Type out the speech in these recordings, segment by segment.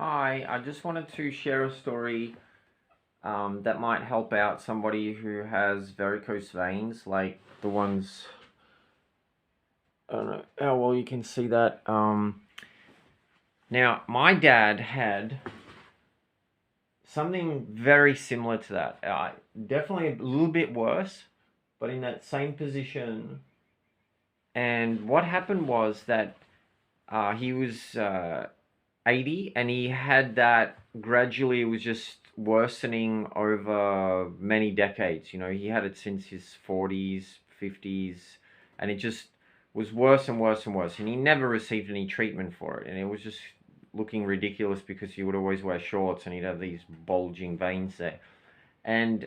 Hi, I just wanted to share a story that might help out somebody who has varicose veins, like the ones. I don't know how well you can see that. Now, my dad had something very similar to that. Definitely a little bit worse, but in that same position. And what happened was that he was 80 and he had that gradually. It was just worsening over many decades. He had it since his 40s, 50s, and it just was worse and worse and worse, and he never received any treatment for it, and it was just looking ridiculous because he would always wear shorts and he'd have these bulging veins there. And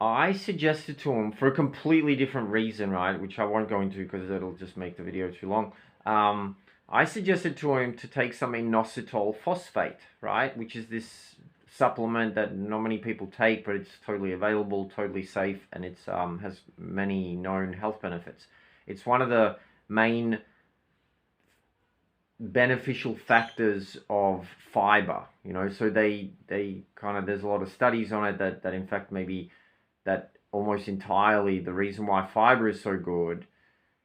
I suggested to him, for a completely different reason, right, which I won't go into because it'll just make the video too long. I suggested to him to take some inositol phosphate, right, which is this supplement that not many people take, but it's totally available, totally safe, and it's has many known health benefits. It's one of the main beneficial factors of fiber, so they kind of, there's a lot of studies on it that in fact maybe that almost entirely the reason why fiber is so good,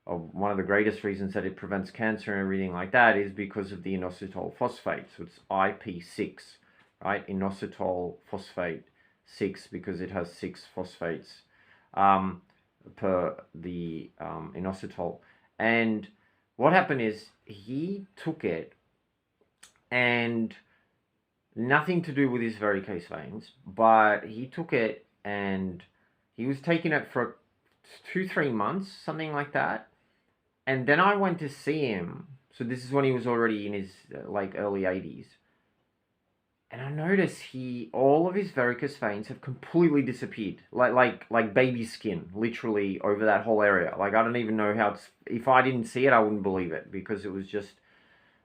or one of the greatest reasons that it prevents cancer and everything like that, is because of the inositol phosphate. So it's IP6, right? Inositol phosphate 6, because it has 6 phosphates per the inositol. And what happened is he took it, and nothing to do with his varicose veins, but he took it and he was taking it for 2, 3 months, something like that. And then I went to see him. So this is when he was already in his like early 80s. And I noticed all of his varicose veins have completely disappeared, like baby skin, literally over that whole area. Like I don't even know how it's. If I didn't see it, I wouldn't believe it, because it was just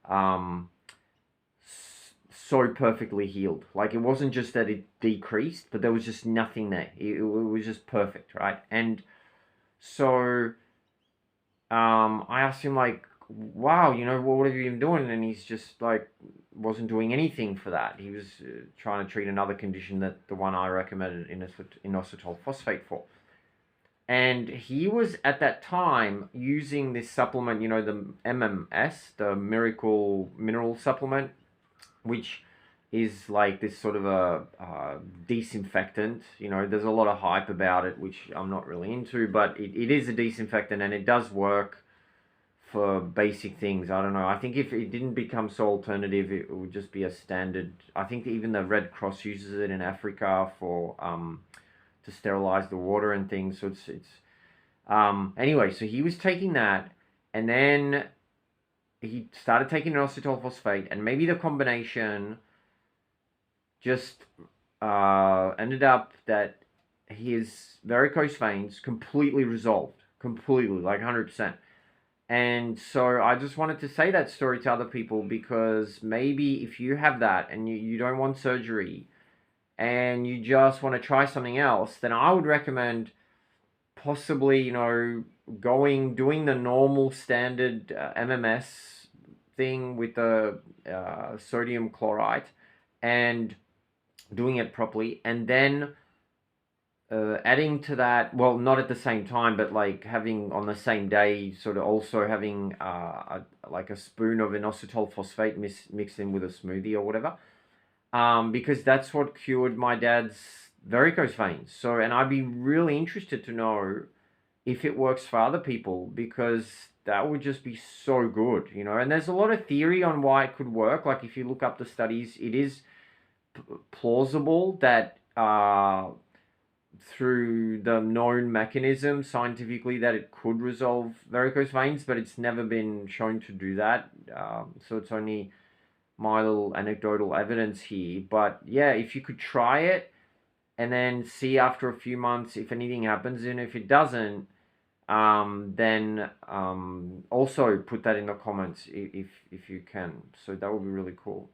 um, so perfectly healed. Like it wasn't just that it decreased, but there was just nothing there. It was just perfect, right? And so I asked him, like, wow, what have you been doing? And he's just like, wasn't doing anything for that. He was trying to treat another condition, that the one I recommended, inositol phosphate, for. And he was at that time using this supplement, the MMS, the Miracle Mineral Supplement, which is like this sort of a disinfectant. There's a lot of hype about it, which I'm not really into, but it is a disinfectant and it does work for basic things. I don't know. I think if it didn't become so alternative, it would just be a standard. I think even the Red Cross uses it in Africa for to sterilize the water and things. So it's anyway. So he was taking that, and then he started taking inositol phosphate, and maybe the combination just ended up that his varicose veins completely resolved, completely, like 100%. And so I just wanted to say that story to other people, because maybe if you have that and you don't want surgery and you just want to try something else, then I would recommend possibly, doing the normal standard MMS thing with the sodium chloride, and doing it properly, and then adding to that, well, not at the same time, but like having on the same day, sort of also having like a spoon of inositol phosphate mixed in with a smoothie or whatever, because that's what cured my dad's varicose veins. So, and I'd be really interested to know if it works for other people, because that would just be so good, And there's a lot of theory on why it could work. Like if you look up the studies, it is plausible that through the known mechanism scientifically that it could resolve varicose veins, but it's never been shown to do that. So it's only my little anecdotal evidence here. But yeah, if you could try it and then see after a few months if anything happens, and if it doesn't, then also put that in the comments if you can. So that would be really cool.